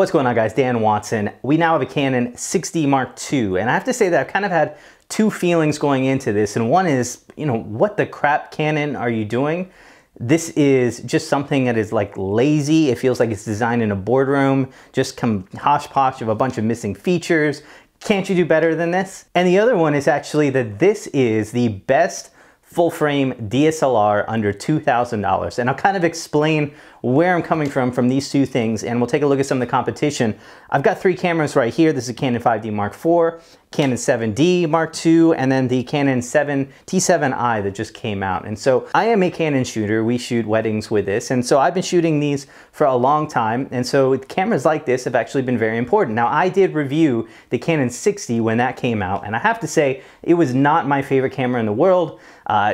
What's going on, guys? Dan Watson. We now have a Canon 6D Mark II, and I have to say that I've kind of had two feelings going into this, and one is, what the crap, Canon, are you doing? This is just something that is like lazy. It feels like it's designed in a boardroom, just come hodgepodge of a bunch of missing features. Can't you do better than this? And the other one is actually that this is the best full frame DSLR under $2,000. And I'll kind of explain where I'm coming from these two things, and we'll take a look at some of the competition. I've got three cameras right here. This is a Canon 5D Mark IV, Canon 7D Mark II, and then the Canon T7i that just came out. And so I am a Canon shooter. We shoot weddings with this. And so I've been shooting these for a long time. And so cameras like this have actually been very important. Now, I did review the Canon 6D when that came out, and I have to say it was not my favorite camera in the world.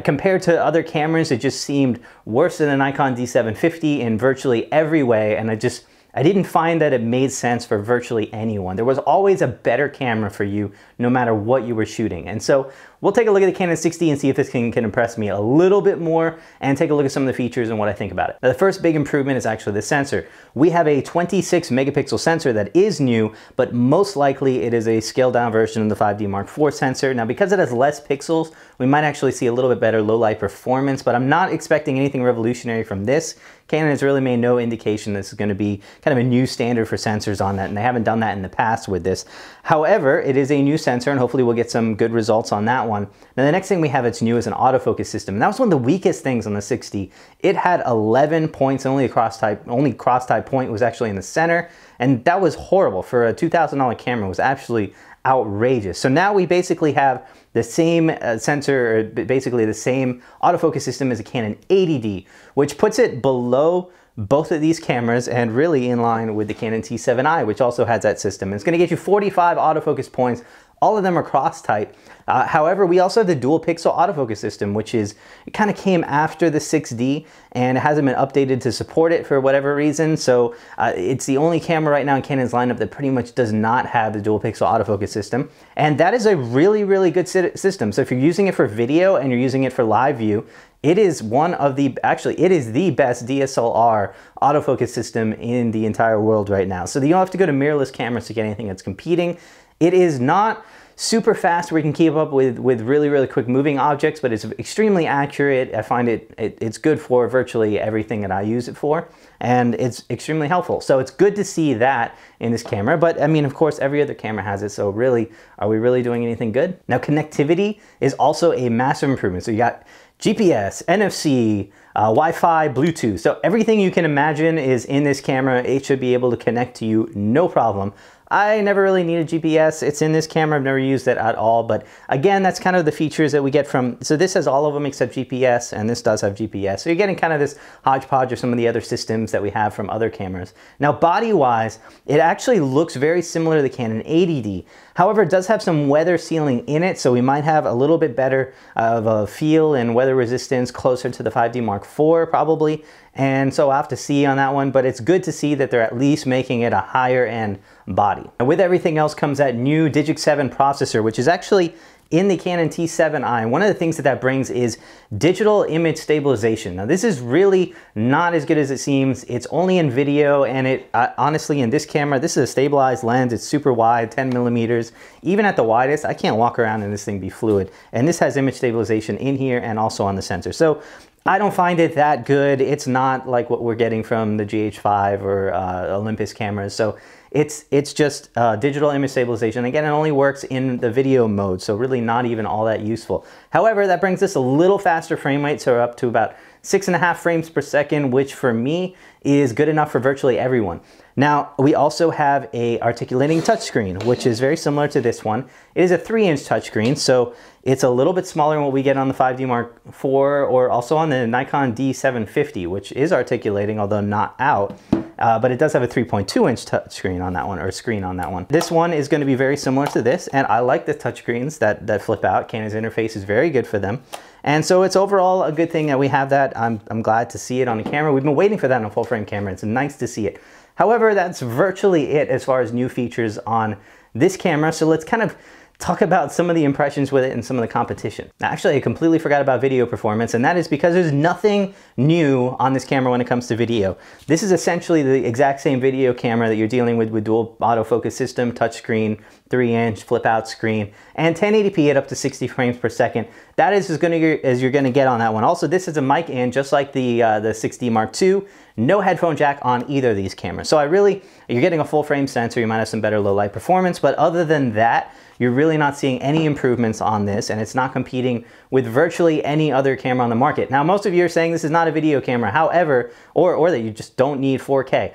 Compared to other cameras, it just seemed worse than a Nikon D750 in virtually every way, and I didn't find that it made sense for virtually anyone. There was always a better camera for you, no matter what you were shooting. And so we'll take a look at the Canon 6D and see if this can impress me a little bit more, and take a look at some of the features and what I think about it. Now, the first big improvement is actually the sensor. We have a 26 megapixel sensor that is new, but most likely it is a scaled down version of the 5D Mark IV sensor. Now, because it has less pixels, we might actually see a little bit better low light performance, but I'm not expecting anything revolutionary from this. Canon has really made no indication this is going to be kind of a new standard for sensors on that, and they haven't done that in the past with this. However, it is a new sensor, and hopefully we'll get some good results on that one. Now, the next thing we have that's new is an autofocus system, and that was one of the weakest things on the 6D. It had 11 points, and only cross-type point was actually in the center, and that was horrible for a $2,000 camera. It was actually outrageous. So now we basically have the same sensor, or basically the same autofocus system as a Canon 80D, which puts it below both of these cameras and really in line with the Canon T7i, which also has that system. And it's going to get you 45 autofocus points. All of them are cross-type. However, we also have the dual pixel autofocus system, which it kind of came after the 6D, and it hasn't been updated to support it for whatever reason. So it's the only camera right now in Canon's lineup that pretty much does not have the dual pixel autofocus system. And that is a really, really good system. So if you're using it for video and you're using it for live view, it is it is the best DSLR autofocus system in the entire world right now. So you don't have to go to mirrorless cameras to get anything that's competing. It is not super fast where you can keep up with really, really quick moving objects, but it's extremely accurate. I find it's good for virtually everything that I use it for, and it's extremely helpful. So it's good to see that in this camera, but I mean, of course, every other camera has it, so really, are we really doing anything good? Now, connectivity is also a massive improvement. So you got GPS, NFC, Wi-Fi, Bluetooth. So everything you can imagine is in this camera. It should be able to connect to you, no problem. I never really needed GPS. It's in this camera. I've never used it at all. But again, that's kind of the features that we get from, so this has all of them except GPS, and this does have GPS. So you're getting kind of this hodgepodge of some of the other systems that we have from other cameras. Now, body-wise, it actually looks very similar to the Canon 80D. However, it does have some weather sealing in it, so we might have a little bit better of a feel and weather resistance closer to the 5D Mark IV probably. And so I'll have to see on that one, but it's good to see that they're at least making it a higher end body. And with everything else comes that new Digic 7 processor, which is actually in the Canon T7i. One of the things that brings is digital image stabilization. Now, this is really not as good as it seems. It's only in video, and honestly, in this camera, this is a stabilized lens. It's super wide, 10 millimeters. Even at the widest, I can't walk around and this thing be fluid. And this has image stabilization in here and also on the sensor. So I don't find it that good. It's not like what we're getting from the GH5 or Olympus cameras. So it's just digital image stabilization. Again, it only works in the video mode, so really not even all that useful. However, that brings us a little faster frame rate, so we're up to about 6.5 frames per second, which for me is good enough for virtually everyone. Now, we also have a articulating touchscreen, which is very similar to this one. It is a 3-inch touchscreen, so it's a little bit smaller than what we get on the 5D Mark IV or also on the Nikon D750, which is articulating, although not out. But it does have a 3.2-inch touchscreen on that one, or screen on that one. This one is going to be very similar to this, and I like the touchscreens that flip out. Canon's interface is very good for them. And so it's overall a good thing that we have that. I'm glad to see it on the camera. We've been waiting for that on a full frame camera. It's nice to see it. However, that's virtually it as far as new features on this camera. So let's kind of talk about some of the impressions with it and some of the competition. Now, actually, I completely forgot about video performance, and that is because there's nothing new on this camera when it comes to video. This is essentially the exact same video camera that you're dealing with dual autofocus system, touchscreen, 3-inch flip out screen, and 1080p at up to 60 frames per second. That is as good as you're gonna get on that one. Also, this is a mic in, just like the 6D Mark II. No headphone jack on either of these cameras. So you're getting a full frame sensor, you might have some better low light performance, but other than that, you're really not seeing any improvements on this, and it's not competing with virtually any other camera on the market. Now, most of you are saying this is not a video camera, however, or that you just don't need 4K.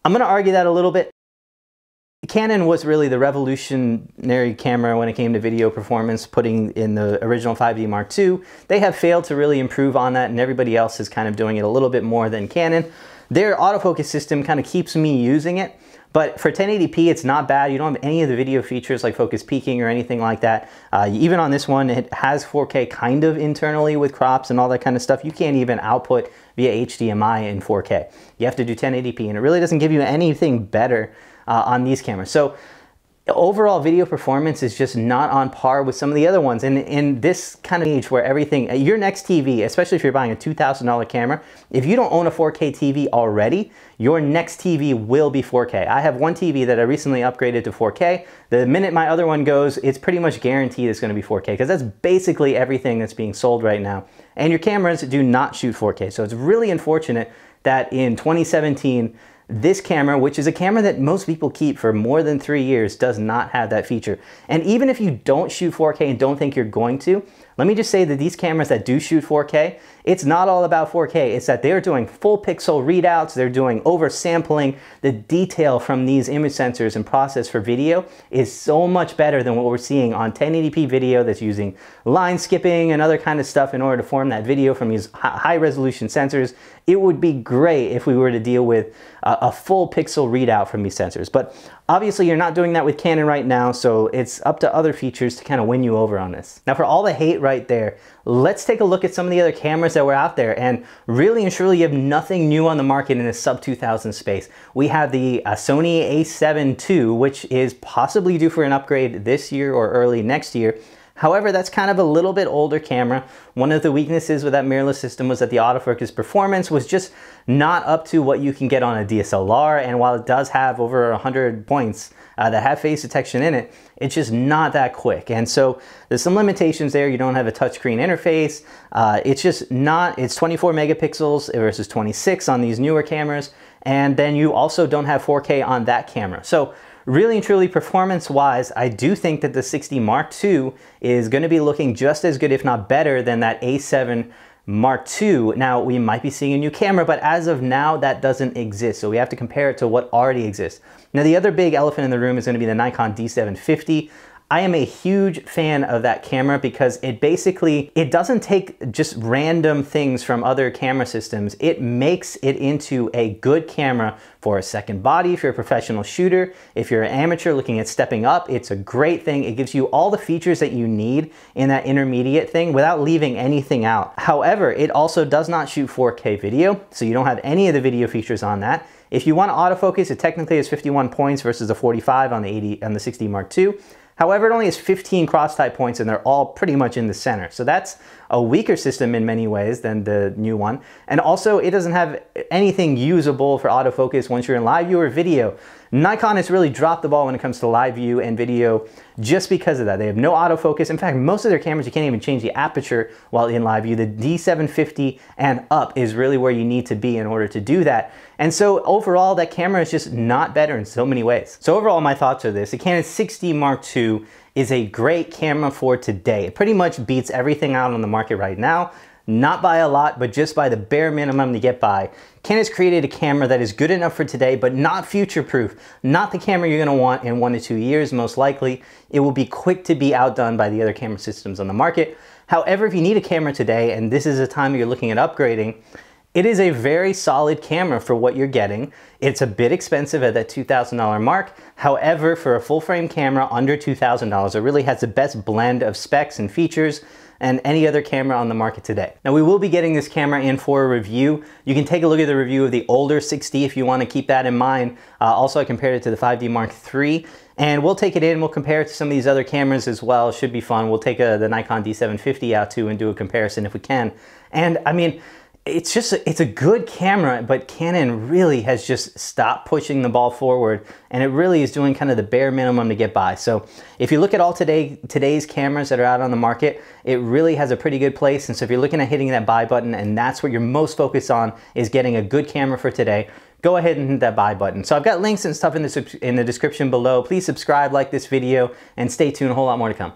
I'm gonna argue that a little bit. Canon was really the revolutionary camera when it came to video performance, putting in the original 5D Mark II. They have failed to really improve on that, and everybody else is kind of doing it a little bit more than Canon. Their autofocus system kind of keeps me using it, but for 1080p, it's not bad. You don't have any of the video features like focus peaking or anything like that. Even on this one, it has 4K kind of internally with crops and all that kind of stuff. You can't even output via HDMI in 4K. You have to do 1080p, and it really doesn't give you anything better on these cameras. So overall video performance is just not on par with some of the other ones. And in this kind of age where everything, your next TV, especially if you're buying a $2,000 camera, if you don't own a 4K TV already, your next TV will be 4K. I have one TV that I recently upgraded to 4K. The minute my other one goes, it's pretty much guaranteed it's gonna be 4K, because that's basically everything that's being sold right now. And your cameras do not shoot 4K. So it's really unfortunate that in 2017, this camera, which is a camera that most people keep for more than 3 years, does not have that feature. And even if you don't shoot 4K and don't think you're going to, let me just say that these cameras that do shoot 4K, it's not all about 4K. It's that they're doing full pixel readouts, they're doing oversampling. The detail from these image sensors and process for video is so much better than what we're seeing on 1080p video that's using line skipping and other kind of stuff in order to form that video from these high resolution sensors. It would be great if we were to deal with a full pixel readout from these sensors. But obviously you're not doing that with Canon right now, so it's up to other features to kind of win you over on this. Now, for all the hate right there, let's take a look at some of the other cameras that were out there, and really and truly you have nothing new on the market in the sub 2000 space. We have the Sony a7 II, which is possibly due for an upgrade this year or early next year. However, that's kind of a little bit older camera. One of the weaknesses with that mirrorless system was that the autofocus performance was just not up to what you can get on a DSLR, and while it does have over 100 points that have face detection in it, it's just not that quick. And so there's some limitations there. You don't have a touchscreen interface. It's just not, it's 24 megapixels versus 26 on these newer cameras. And then you also don't have 4K on that camera. So really and truly performance-wise, I do think that the 6D Mark II is going to be looking just as good, if not better, than that A7 Mark II. Now, we might be seeing a new camera, but as of now, that doesn't exist. So we have to compare it to what already exists. Now, the other big elephant in the room is going to be the Nikon D750. I am a huge fan of that camera because it doesn't take just random things from other camera systems. It makes it into a good camera for a second body. If you're a professional shooter, if you're an amateur looking at stepping up, it's a great thing. It gives you all the features that you need in that intermediate thing without leaving anything out. However, it also does not shoot 4K video, so you don't have any of the video features on that. If you want autofocus, it technically has 51 points versus the 45 on the 6D Mark II. However, it only has 15 cross-type points, and they're all pretty much in the center. So that's a weaker system in many ways than the new one. And also, it doesn't have anything usable for autofocus once you're in live view or video. Nikon has really dropped the ball when it comes to live view and video just because of that. They have no autofocus. In fact, most of their cameras, you can't even change the aperture while in live view. The D750 and up is really where you need to be in order to do that. And so overall, that camera is just not better in so many ways. So overall, my thoughts are this. The Canon 6D Mark II is a great camera for today. It pretty much beats everything out on the market right now. Not by a lot, but just by the bare minimum to get by. Canon's created a camera that is good enough for today, but not future-proof. Not the camera you're gonna want in 1 to 2 years, most likely. It will be quick to be outdone by the other camera systems on the market. However, if you need a camera today, and this is a time you're looking at upgrading, it is a very solid camera for what you're getting. It's a bit expensive at that $2,000 mark. However, for a full frame camera under $2,000, it really has the best blend of specs and features. and any other camera on the market today. Now we will be getting this camera in for a review. You can take a look at the review of the older 6D if you want to keep that in mind. Also I compared it to the 5D Mark III, and we'll take it in, we'll compare it to some of these other cameras as well. It should be fun. We'll take the Nikon D750 out too and do a comparison if we can. And I mean, it's a good camera, but Canon really has just stopped pushing the ball forward, and it really is doing kind of the bare minimum to get by. So if you look at all today's cameras that are out on the market, it really has a pretty good place. And so if you're looking at hitting that buy button and that's what you're most focused on, is getting a good camera for today, go ahead and hit that buy button. So I've got links and stuff in the description below. Please subscribe, like this video, and stay tuned, a whole lot more to come.